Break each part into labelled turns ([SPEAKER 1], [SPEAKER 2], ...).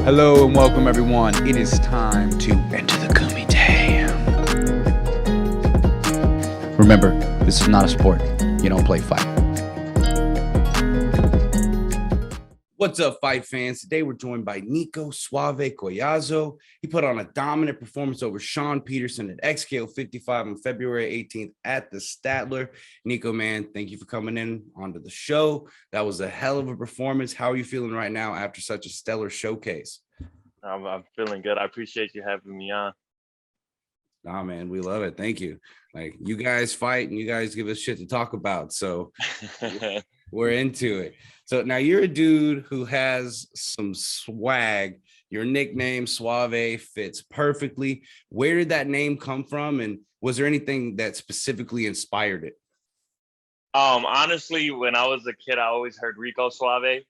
[SPEAKER 1] Hello and welcome everyone. It is time to enter the Kumite. Remember, this is not a sport. You don't play fight. What's up, fight fans? Today we're joined by Niko Suave Collazo. He put on a dominant performance over Sean Peterson at XKO 55 on February 18th at the Statler. Niko, man, thank you for coming in onto the show. That was a hell of a performance. How are you feeling right now after such a stellar showcase?
[SPEAKER 2] I'm feeling good. I appreciate you having me on.
[SPEAKER 1] Nah, man, we love it. Thank you. Like, you guys fight and you guys give us shit to talk about. So we're into it. So now you're a dude who has some swag. Your nickname Suave fits perfectly. Where did that name come from? And was there anything that specifically inspired it?
[SPEAKER 2] Honestly, when I was a kid, I always heard Niko Suave,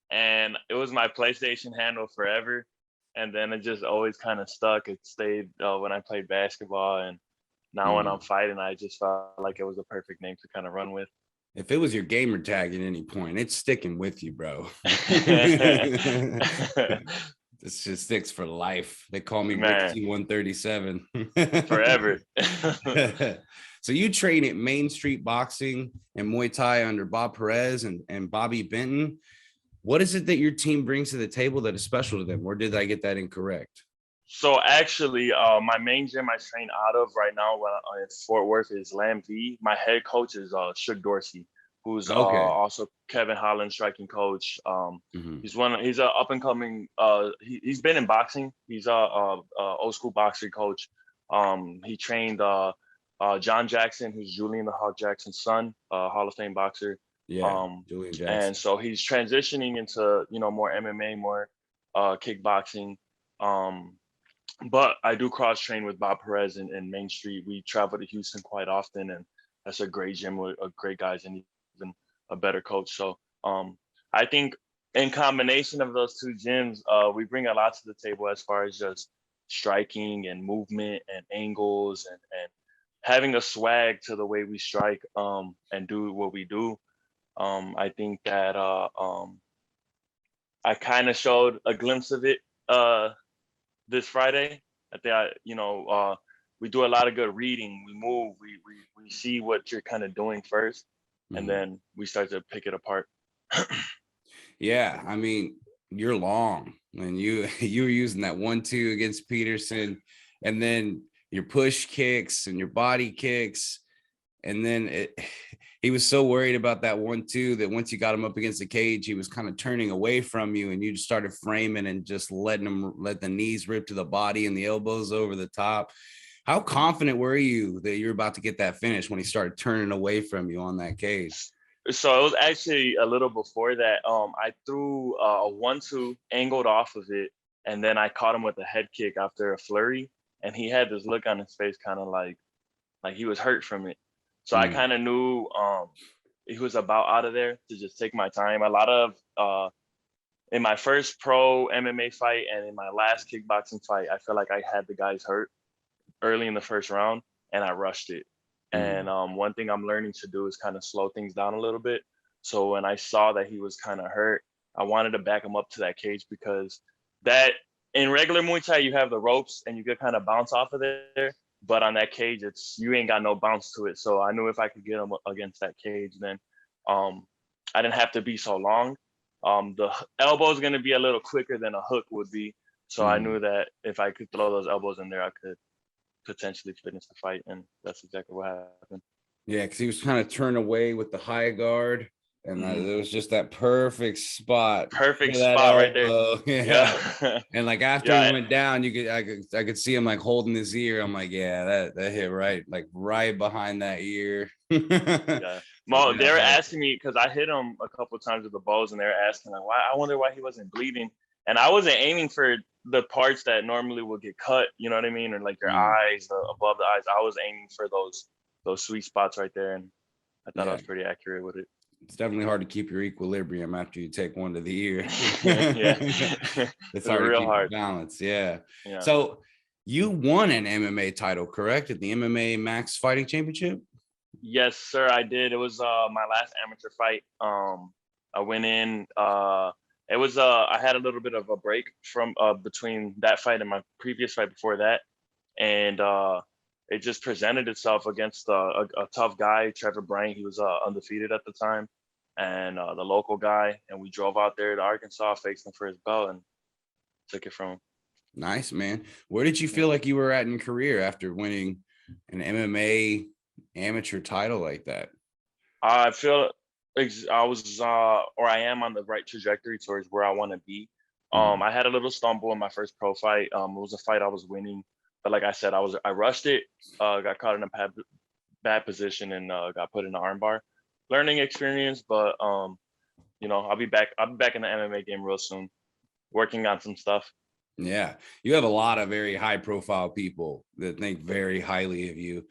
[SPEAKER 2] and it was my PlayStation handle forever. And then it just always kind of stuck. It stayed when I played basketball, and now when I'm fighting, I just felt like it was a perfect name to kind of run with.
[SPEAKER 1] If it was your gamer tag at any point, it's sticking with you, bro. This just sticks for life. They call me Ricky 137
[SPEAKER 2] forever.
[SPEAKER 1] So you train at Main Street Boxing and Muay Thai under Bob Perez and Bobby Benton. What is it that your team brings to the table that is special to them? Or did I get that incorrect?
[SPEAKER 2] So actually, my main gym I train out of right now in Fort Worth is Lamb V. My head coach is Shook Dorsey, who's also Kevin Holland's striking coach. He's an up and coming. He's been in boxing. He's a old school boxing coach. He trained John Jackson, who's Julian the Hawk Jackson's son, Hall of Fame boxer.
[SPEAKER 1] Yeah, Julian Jackson.
[SPEAKER 2] And so he's transitioning into more MMA, more kickboxing. But I do cross train with Bob Perez in Main Street. We travel to Houston quite often, and that's a great gym with great guys and even a better coach. So I think in combination of those two gyms, we bring a lot to the table as far as just striking and movement and angles and having a swag to the way we strike and do what we do. I think that I kind of showed a glimpse of it this Friday. I think we do a lot of good reading. We move. We see what you're kind of doing first, and then we start to pick it apart.
[SPEAKER 1] Yeah, I mean, you're long, and you were using that 1-2 against Peterson, and then your push kicks and your body kicks, and then he was so worried about that 1-2 that once you got him up against the cage, he was kind of turning away from you, and you just started framing and just let the knees rip to the body and the elbows over the top. How confident were you that you're about to get that finish when he started turning away from you on that cage?
[SPEAKER 2] So it was actually a little before that. I threw a 1-2 angled off of it, and then I caught him with a head kick after a flurry, and he had this look on his face, kind of like he was hurt from it. So I kind of knew he was about out of there to just take my time. A lot of in my first pro MMA fight and in my last kickboxing fight, I felt like I had the guys hurt early in the first round, and I rushed it. And one thing I'm learning to do is kind of slow things down a little bit. So when I saw that he was kind of hurt, I wanted to back him up to that cage, because that in regular Muay Thai, you have the ropes and you could kind of bounce off of there. But on that cage, you ain't got no bounce to it. So I knew if I could get him against that cage, then I didn't have to be so long. The elbow is going to be a little quicker than a hook would be. So I knew that if I could throw those elbows in there, I could potentially finish the fight. And that's exactly what happened.
[SPEAKER 1] Yeah, because he was kind of turned away with the high guard. And it was just that perfect spot.
[SPEAKER 2] Right there.
[SPEAKER 1] Yeah. And like after he went down, I could see him like holding his ear. I'm like, yeah, that hit right behind that ear.
[SPEAKER 2] Yeah. Well, they were asking me, because I hit him a couple of times with the bows, and they were asking like, why? I wonder why he wasn't bleeding. And I wasn't aiming for the parts that normally will get cut. You know what I mean? Or like your eyes, above the eyes. I was aiming for those sweet spots right there, and I thought I was pretty accurate with it.
[SPEAKER 1] It's definitely hard to keep your equilibrium after you take one to the ear.
[SPEAKER 2] Yeah.
[SPEAKER 1] It's hard to keep your balance. Yeah. So you won an MMA title, correct? At the MMA Max Fighting Championship?
[SPEAKER 2] Yes, sir, I did. It was my last amateur fight. I went in It was I had a little bit of a break from between that fight and my previous fight before that, and it just presented itself against a tough guy, Trevor Bryant. He was undefeated at the time, and the local guy, and we drove out there to Arkansas, faced him for his belt, and took it from him.
[SPEAKER 1] Nice, man. Where did you feel like you were at in your career after winning an MMA amateur title like that?
[SPEAKER 2] I feel I was or I am on the right trajectory towards where I want to be. I had a little stumble in my first pro fight. It was a fight I was winning, but like I said, I rushed it, got caught in a bad position, and got put in the armbar. Learning experience, but you know, I'll be back in the MMA game real soon, working on some stuff.
[SPEAKER 1] Yeah, you have a lot of very high profile people that think very highly of you.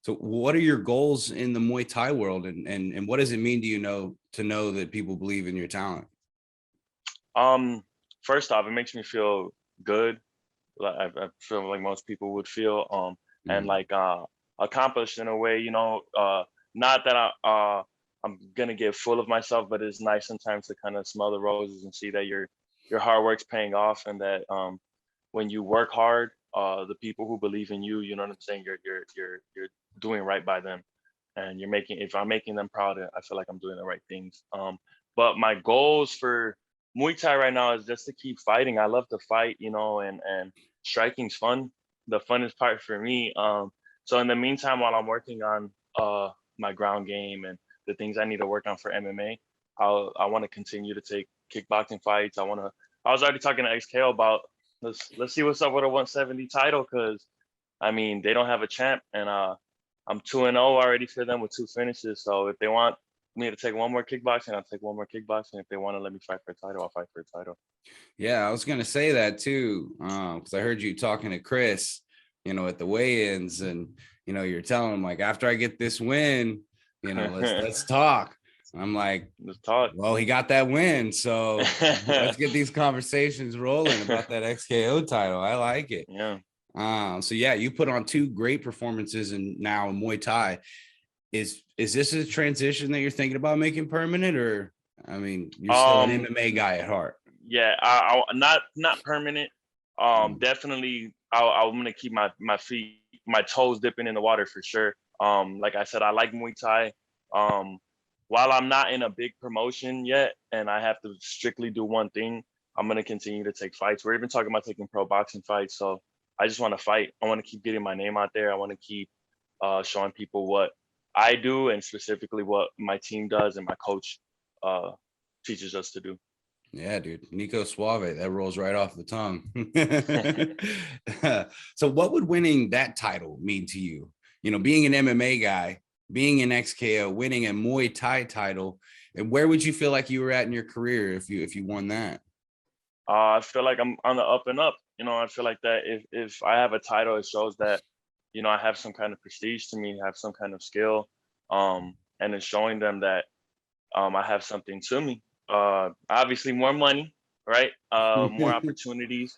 [SPEAKER 1] So what are your goals in the Muay Thai world, and what does it mean to you to know that people believe in your talent?
[SPEAKER 2] First off, it makes me feel good. Like I feel like most people would feel, and like accomplished in a way. You know, not that I'm gonna get full of myself, but it's nice sometimes to kind of smell the roses and see that your hard work's paying off, and that when you work hard, the people who believe in you, you know what I'm saying, you're doing right by them, and if I'm making them proud, I feel like I'm doing the right things. But my goals for Muay Thai right now is just to keep fighting. I love to fight, you know, and striking's fun. The funnest part for me. So in the meantime, while I'm working on my ground game and the things I need to work on for MMA, I want to continue to take kickboxing fights. I was already talking to XKO about let's see what's up with a 170 title, because I mean they don't have a champ, and I'm 2-0 already for them with 2 finishes. So if they want me to take one more kickboxing, I'll take one more kickboxing. If they want to let me fight for a title, I'll fight for a title.
[SPEAKER 1] Yeah, I was gonna say that too, because I heard you talking to Chris, you know, at the weigh-ins, and you know, you're telling him like, after I get this win, you know, let's talk. I'm like,
[SPEAKER 2] let's talk.
[SPEAKER 1] Well, he got that win, so let's get these conversations rolling about that XKO title. I like it.
[SPEAKER 2] Yeah.
[SPEAKER 1] So yeah, you put on 2 great performances, and now in Muay Thai. Is this a transition that you're thinking about making permanent, or I mean, you're still an MMA guy at heart?
[SPEAKER 2] Yeah, I not permanent. Definitely, I'm gonna keep my toes dipping in the water for sure. Like I said, I like Muay Thai. While I'm not in a big promotion yet, and I have to strictly do one thing, I'm gonna continue to take fights. We're even talking about taking pro boxing fights. So I just want to fight. I want to keep getting my name out there. I want to keep showing people what I do, and specifically what my team does and my coach teaches us to do.
[SPEAKER 1] Yeah, dude. Niko Suave, that rolls right off the tongue. So what would winning that title mean to you? You know, being an MMA guy, being an XKO, winning a Muay Thai title, and where would you feel like you were at in your career if you won that?
[SPEAKER 2] I feel like I'm on the up and up. You know, I feel like that if I have a title, it shows that, you know, I have some kind of prestige to me, have some kind of skill, and it's showing them that I have something to me. Obviously, more money, right? More opportunities.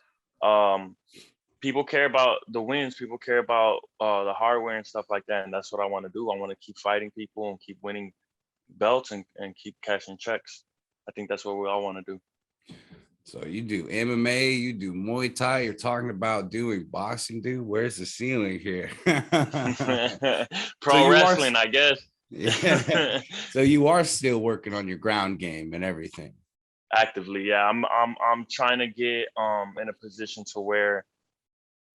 [SPEAKER 2] People care about the wins. People care about the hardware and stuff like that, and that's what I want to do. I want to keep fighting people and keep winning belts and keep cashing checks. I think that's what we all want to do.
[SPEAKER 1] So you do MMA, you do Muay Thai, you're talking about doing boxing, dude. Where's the ceiling here?
[SPEAKER 2] Pro wrestling, I guess.
[SPEAKER 1] Yeah. So you are still working on your ground game and everything.
[SPEAKER 2] Actively, yeah. I'm trying to get in a position to where,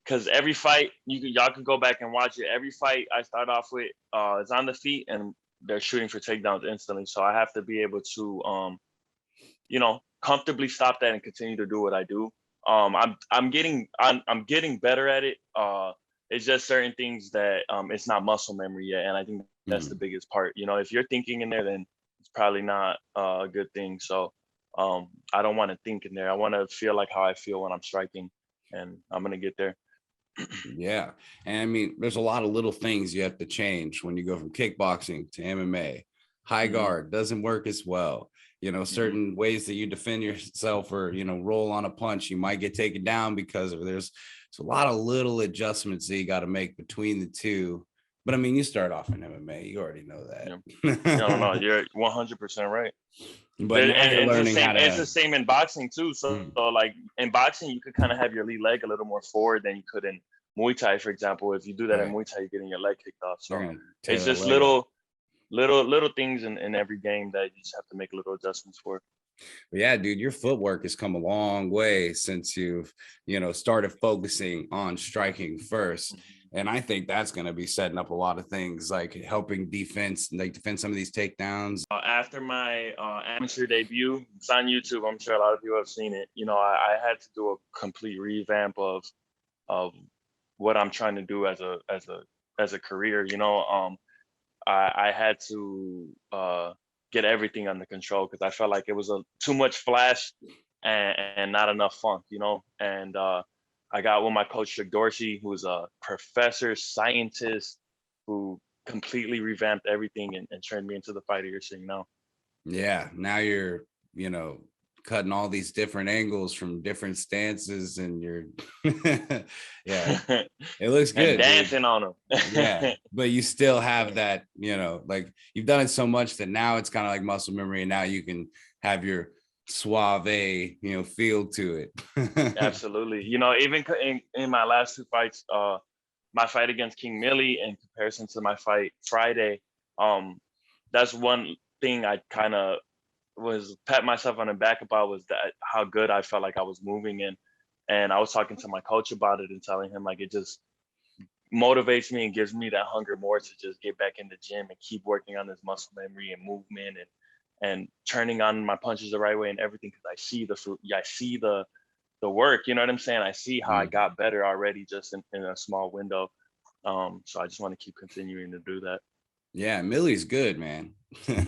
[SPEAKER 2] because every fight y'all can go back and watch it. Every fight I start off with is on the feet, and they're shooting for takedowns instantly. So I have to be able to you know, comfortably stop that and continue to do what I do. I'm getting better at it. It's just certain things that it's not muscle memory yet, and I think that's the biggest part. You know, if you're thinking in there, then it's probably not a good thing. So I don't want to think in there. I want to feel like how I feel when I'm striking, and I'm gonna get there.
[SPEAKER 1] Yeah, and I mean, there's a lot of little things you have to change when you go from kickboxing to MMA. High guard doesn't work as well. You know, certain ways that you defend yourself, or, you know, roll on a punch, you might get taken down because of there's a lot of little adjustments that you got to make between the two But I mean, you start off in MMA. You already know
[SPEAKER 2] Yeah. No,
[SPEAKER 1] that.
[SPEAKER 2] you're 100% right.
[SPEAKER 1] But now you're
[SPEAKER 2] And it's the
[SPEAKER 1] learning how
[SPEAKER 2] same. It's
[SPEAKER 1] to.
[SPEAKER 2] the same in boxing too. So,
[SPEAKER 1] Mm,
[SPEAKER 2] like in boxing, you could kind of have your lead leg a little more forward than you could in Muay Thai, for example. If you do that in
[SPEAKER 1] right.
[SPEAKER 2] Muay Thai, you're getting your leg kicked off.
[SPEAKER 1] They're
[SPEAKER 2] So
[SPEAKER 1] gonna tear
[SPEAKER 2] it's
[SPEAKER 1] the
[SPEAKER 2] just
[SPEAKER 1] leg up.
[SPEAKER 2] little things in every game that you just have to make little adjustments for.
[SPEAKER 1] But yeah, dude, your footwork has come a long way since you've, started focusing on striking first. And I think that's going to be setting up a lot of things like helping defense, like defend some of these takedowns.
[SPEAKER 2] After my amateur debut, it's on YouTube. I'm sure a lot of people have seen it. I had to do a complete revamp of what I'm trying to do as a career. I had to get everything under control because I felt like it was too much flash and not enough funk, And I got with my coach, Chuck Dorsey, who's a professor, scientist, who completely revamped everything and turned me into the fighter you're seeing now.
[SPEAKER 1] Yeah, now you're, cutting all these different angles from different stances and you're yeah, it looks good,
[SPEAKER 2] and dancing
[SPEAKER 1] dude.
[SPEAKER 2] on them.
[SPEAKER 1] Yeah, but you still have that, like you've done it so much that now it's kind of like muscle memory, and now you can have your suave, feel to it.
[SPEAKER 2] Absolutely. Even in my last two fights, my fight against King Millie in comparison to my fight Friday, that's one thing I kind of was pat myself on the back about, was that how good I felt like I was moving in. And I was talking to my coach about it and telling him like it just motivates me and gives me that hunger more to just get back in the gym and keep working on this muscle memory and movement and turning on my punches the right way and everything, because I see the work, you know what I'm saying? I see how I got better already just in a small window. So I just want to keep continuing to do that.
[SPEAKER 1] Yeah, Millie's good, man.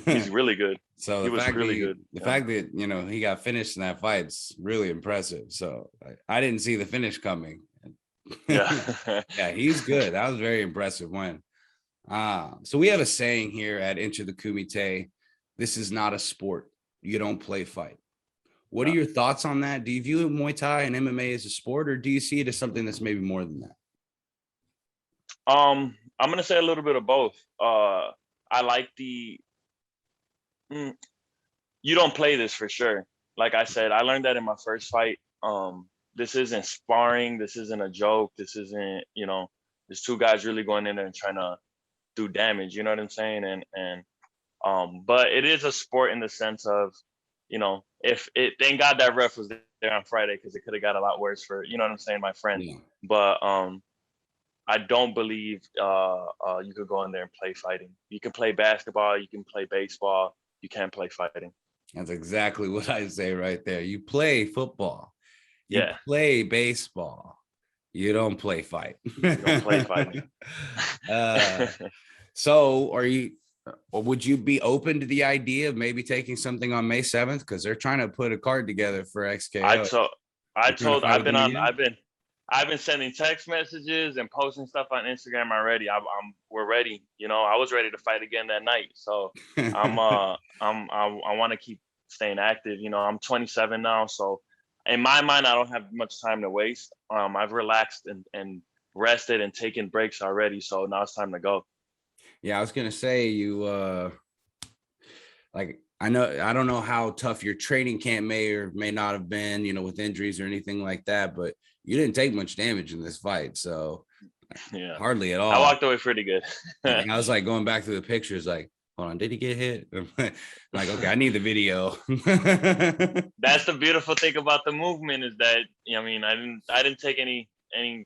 [SPEAKER 2] He's really good.
[SPEAKER 1] So
[SPEAKER 2] He
[SPEAKER 1] the
[SPEAKER 2] was
[SPEAKER 1] fact
[SPEAKER 2] really
[SPEAKER 1] that
[SPEAKER 2] good.
[SPEAKER 1] the fact that he got finished in that fight's really impressive. So I didn't see the finish coming.
[SPEAKER 2] Yeah.
[SPEAKER 1] Yeah, he's good. That was very impressive win. So we have a saying here at Enter the Kumite: this is not a sport. You don't play fight. What are your thoughts on that? Do you view Muay Thai and MMA as a sport, or do you see it as something that's maybe more than that?
[SPEAKER 2] I'm gonna say a little bit of both. I like you don't play this for sure. Like I said, I learned that in my first fight. This isn't sparring. This isn't a joke. This isn't, there's two guys really going in there and trying to do damage. You know what I'm saying? But it is a sport in the sense of, if it, thank God that ref was there on Friday, because it could have got a lot worse for, you know what I'm saying, my friend.
[SPEAKER 1] Yeah.
[SPEAKER 2] But I don't believe you could go in there and play fighting. You can play basketball, you can play baseball, you can't play fighting.
[SPEAKER 1] That's exactly what I say right there. You play football, you
[SPEAKER 2] Yeah.
[SPEAKER 1] play baseball, you don't play fight.
[SPEAKER 2] You don't play fighting.
[SPEAKER 1] So or would you be open to the idea of maybe taking something on May 7th? Because they're trying to put a card together for XKO.
[SPEAKER 2] I've been sending text messages and posting stuff on Instagram already. We're ready. I was ready to fight again that night. So I want to keep staying active. I'm 27 now, so in my mind, I don't have much time to waste. I've relaxed and rested and taken breaks already. So now it's time to go.
[SPEAKER 1] Yeah, I was gonna say like I don't know how tough your training camp may or may not have been, with injuries or anything like that, but you didn't take much damage in this fight, so
[SPEAKER 2] yeah,
[SPEAKER 1] hardly at all.
[SPEAKER 2] I walked away pretty good.
[SPEAKER 1] And I was like going back through the pictures, like, hold on, did he get hit? Like, okay, I need the video.
[SPEAKER 2] That's the beautiful thing about the movement, is that I didn't take any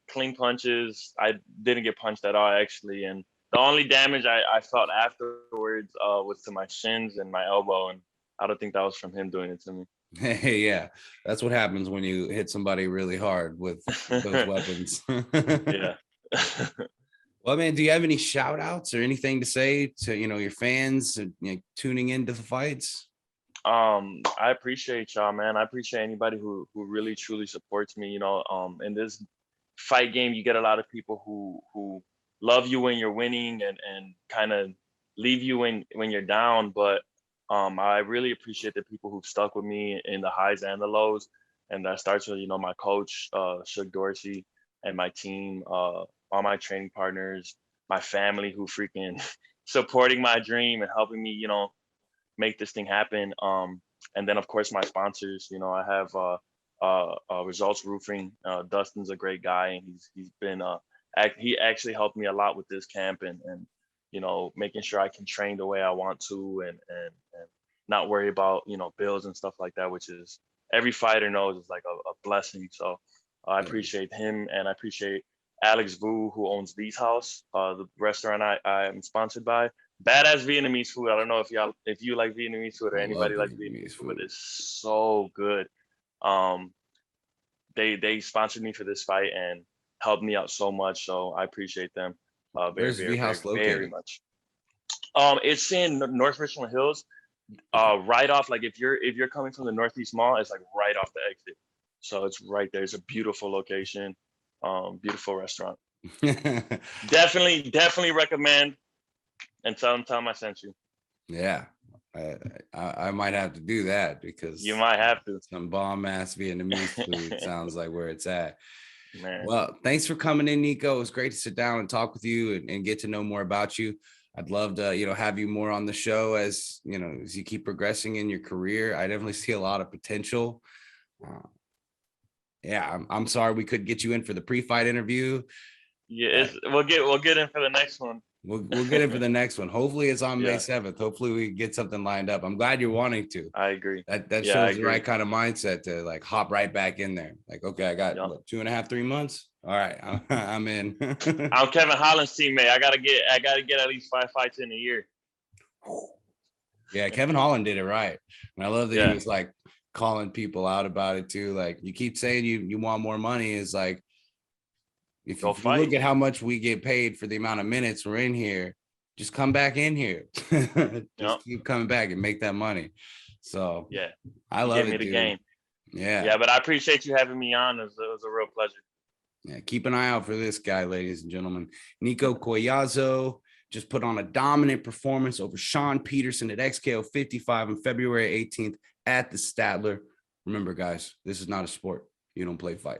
[SPEAKER 2] clean punches. I didn't get punched at all, actually, and the only damage I felt afterwards was to my shins and my elbow, and I don't think that was from him doing it to me.
[SPEAKER 1] Hey, yeah, that's what happens when you hit somebody really hard with those weapons.
[SPEAKER 2] Yeah.
[SPEAKER 1] Well, man, do you have any shout outs or anything to say to your fans tuning into the fights?
[SPEAKER 2] I appreciate y'all, man. I appreciate anybody who really truly supports me. In this fight game, you get a lot of people who love you when you're winning and kind of leave you when you're down. But I really appreciate the people who've stuck with me in the highs and the lows. And that starts with, my coach, Chuck Dorsey, and my team, all my training partners, my family who freaking supporting my dream and helping me, make this thing happen. And then of course my sponsors. I have Results Roofing. Dustin's a great guy, and he's been he actually helped me a lot with this camp, and making sure I can train the way I want to, and not worry about bills and stuff like that, which is every fighter knows is like a blessing. So I appreciate him, and I appreciate Alex Vu, who owns V's House, the restaurant I am sponsored by. Badass Vietnamese food. I don't know if you like Vietnamese food or anybody likes Vietnamese food, but it's so good. They sponsored me for this fight and helped me out so much. So I appreciate them
[SPEAKER 1] Where's V House located?
[SPEAKER 2] Very much. It's in North Richland Hills, right off. Like if you're coming from the Northeast Mall, it's like right off the exit. So it's right there. It's a beautiful location, beautiful restaurant. Definitely recommend, and tell them I sent you.
[SPEAKER 1] Yeah, I might have to do that, because
[SPEAKER 2] you might have to.
[SPEAKER 1] Some bomb ass Vietnamese food sounds like where it's at.
[SPEAKER 2] Man.
[SPEAKER 1] Well, thanks for coming in, Niko. It was great to sit down and talk with you and get to know more about you. I'd love to, have you more on the show as you keep progressing in your career. I definitely see a lot of potential. Yeah, I'm sorry we couldn't get you in for the pre-fight interview.
[SPEAKER 2] Yeah, we'll get in for the next one.
[SPEAKER 1] We'll get in for the next one. Hopefully it's on May 7th. Hopefully we get something lined up. I'm glad you're wanting to.
[SPEAKER 2] I agree.
[SPEAKER 1] That shows the right kind of mindset to like hop right back in there. Like, okay, I got 2.5, 3 months. All right, I'm in.
[SPEAKER 2] I'm Kevin Holland's teammate. I gotta get at least 5 fights in a year.
[SPEAKER 1] Yeah, Kevin Holland did it right. And I love that he was like calling people out about it too. Like, you keep saying you want more money. Is like, if you look at how much we get paid for the amount of minutes we're in here, just come back in here. Just keep coming back and make that money. So I love it, dude. The game.
[SPEAKER 2] Yeah, but I appreciate you having me on. It was a real pleasure.
[SPEAKER 1] Yeah, keep an eye out for this guy, ladies and gentlemen. Niko Collazo just put on a dominant performance over Sean Peterson at XKO 55 on February 18th at the Statler. Remember, guys, this is not a sport. You don't play fight.